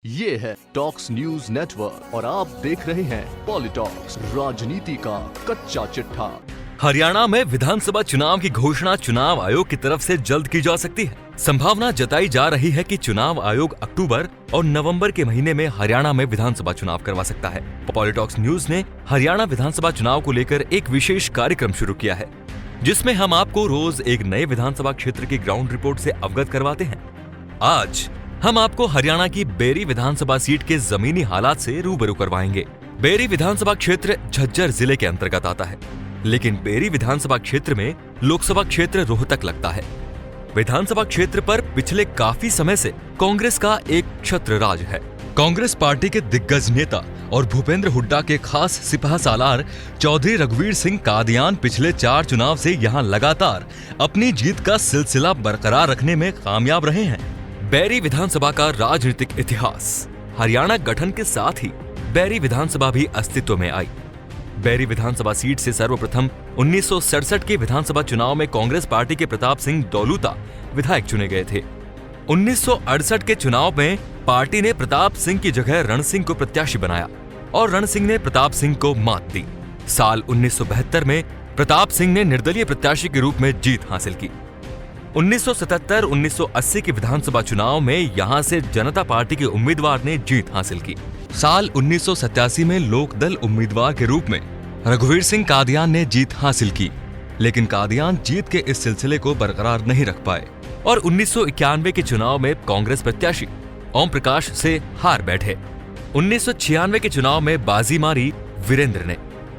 ये है talks news network और आप देख रहे हैं पॉलिटॉक्स, राजनीति का कच्चा चिट्ठा। हरियाणा में विधानसभा चुनाव की घोषणा चुनाव आयोग की तरफ से जल्द की जा सकती है। संभावना जताई जा रही है कि चुनाव आयोग अक्टूबर और नवंबर के महीने में हरियाणा में विधानसभा चुनाव करवा सकता है। पॉलिटॉक्स न्यूज ने हरियाणा विधानसभा चुनाव को लेकर एक विशेष कार्यक्रम शुरू किया है, जिसमें हम आपको रोज एक नए विधानसभा क्षेत्र की ग्राउंड रिपोर्ट से अवगत करवाते हैं। आज हम आपको हरियाणा की बेरी विधानसभा सीट के जमीनी हालात से रूबरू करवाएंगे। बेरी विधानसभा क्षेत्र झज्जर जिले के अंतर्गत आता है, लेकिन बेरी विधानसभा क्षेत्र में लोकसभा क्षेत्र रोहतक लगता है। विधानसभा क्षेत्र पर पिछले काफी समय से कांग्रेस का एक छत्र राज है। कांग्रेस पार्टी के दिग्गज नेता और भूपेंद्र हुड्डा के खास सिपाह सालार चौधरी रघुवीर सिंह कादियान पिछले 4 चुनाव से यहां लगातार अपनी जीत का सिलसिला बरकरार रखने में कामयाब रहे हैं। बेरी विधानसभा का राजनीतिक इतिहास। हरियाणा गठन के साथ ही बेरी विधानसभा भी अस्तित्व में आई। बेरी विधानसभा सीट से सर्वप्रथम 1967 के विधानसभा चुनाव में कांग्रेस पार्टी के प्रताप सिंह दौलूता विधायक चुने गए थे। 1968 के चुनाव में पार्टी ने प्रताप सिंह की जगह रण सिंह को प्रत्याशी बनाया और रण सिंह ने प्रताप सिंह को मात दी। साल 1972 में प्रताप सिंह ने निर्दलीय प्रत्याशी के रूप में जीत हासिल की। 1977-1980 के विधानसभा चुनाव में यहां से जनता पार्टी के उम्मीदवार ने जीत हासिल की। साल 1987 में लोकदल उम्मीदवार के रूप में रघुवीर सिंह कादियान ने जीत हासिल की, लेकिन कादियान जीत के इस सिलसिले को बरकरार नहीं रख पाए और 1991 के चुनाव में कांग्रेस प्रत्याशी ओम प्रकाश से हार बैठे। 1996 के चुनाव में बाजी मारी वीरेंद्र ने।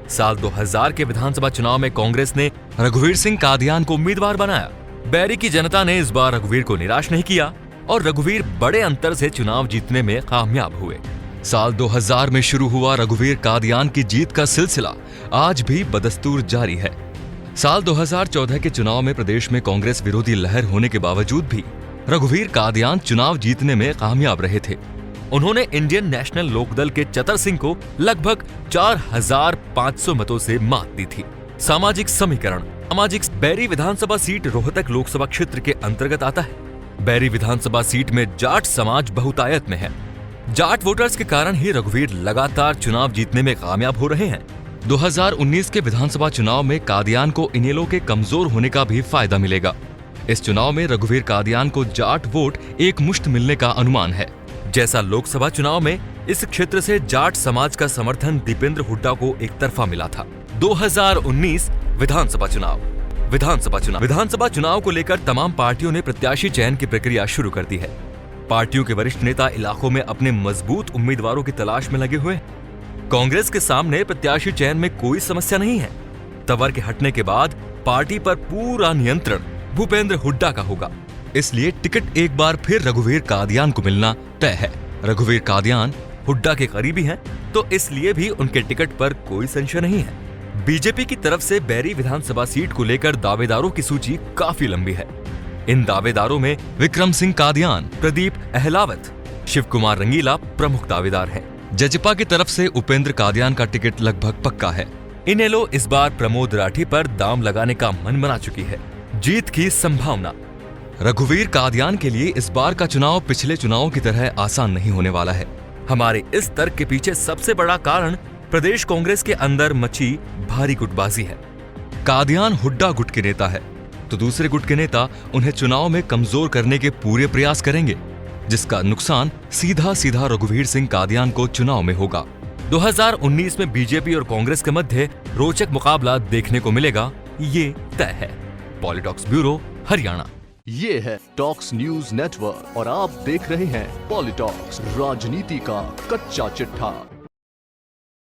साल 2000 के विधानसभा चुनाव में कांग्रेस ने रघुवीर सिंह कादियान को उम्मीदवार बनाया। बेरी की जनता ने इस बार रघुवीर को निराश नहीं किया और रघुवीर बड़े अंतर से चुनाव जीतने में कामयाब हुए। साल 2000 में शुरू हुआ रघुवीर कादियान की जीत का सिलसिला आज भी बदस्तूर जारी है। साल 2014 के चुनाव में प्रदेश में कांग्रेस विरोधी लहर होने के बावजूद भी रघुवीर कादियान चुनाव जीतने में कामयाब रहे थे। उन्होंने इंडियन नेशनल लोकदल के चतर सिंह को लगभग 4500 मतों से मात दी थी। सामाजिक समीकरण। बेरी विधानसभा सीट रोहतक लोकसभा क्षेत्र के अंतर्गत आता है। बेरी विधानसभा सीट में जाट समाज बहुतायत में है। जाट वोटर्स के कारण ही रघुवीर लगातार चुनाव जीतने में कामयाब हो रहे हैं। 2019 के विधानसभा चुनाव में कादियान को इनेलो के कमजोर होने का भी फायदा मिलेगा। इस चुनाव में रघुवीर कादियान को जाट वोट एक मुश्त मिलने का अनुमान है। जैसा लोकसभा चुनाव में इस क्षेत्र से जाट समाज का समर्थन दीपेंद्र हुड्डा को एक तरफा मिला था। 2019 विधानसभा चुनाव को लेकर तमाम पार्टियों ने प्रत्याशी चयन की प्रक्रिया शुरू कर दी है। पार्टियों के वरिष्ठ नेता इलाकों में अपने मजबूत उम्मीदवारों की तलाश में लगे हुए हैं। कांग्रेस के सामने प्रत्याशी चयन में कोई समस्या नहीं है। तंवर के हटने के बाद पार्टी पर पूरा नियंत्रण भूपेंद्र हुड्डा का होगा, इसलिए टिकट एक बार फिर रघुवीर कादियान को मिलना तय है। रघुवीर कादियान हुड्डा के करीबी हैं, तो इसलिए भी उनके टिकट पर कोई संशय नहीं है। बीजेपी की तरफ से बेरी विधानसभा सीट को लेकर दावेदारों की सूची काफी लंबी है। इन दावेदारों में विक्रम सिंह कादियान, प्रदीप अहलावत, शिव कुमार रंगीला प्रमुख दावेदार हैं। जजपा की तरफ से उपेंद्र कादियान का टिकट लगभग पक्का है। इनेलो इस बार प्रमोद राठी पर दाम लगाने का मन बना चुकी है। जीत की संभावना। रघुवीर कादियान के लिए इस बार का चुनाव पिछले चुनावों की तरह आसान नहीं होने वाला है। हमारे इस तर्क के पीछे सबसे बड़ा कारण प्रदेश कांग्रेस के अंदर मची भारी गुटबाजी है। कादियान हुड्डा गुट के नेता है, तो दूसरे गुट के नेता उन्हें चुनाव में कमजोर करने के पूरे प्रयास करेंगे, जिसका नुकसान सीधा रघुवीर सिंह कादियान को चुनाव में होगा। 2019 में बीजेपी और कांग्रेस के मध्य रोचक मुकाबला देखने को मिलेगा, ये तय है। पॉलिटॉक्स ब्यूरो, हरियाणा। ये है टॉक्स न्यूज नेटवर्क और आप देख रहे हैं पॉलिटॉक्स, राजनीति का कच्चा चिट्ठा।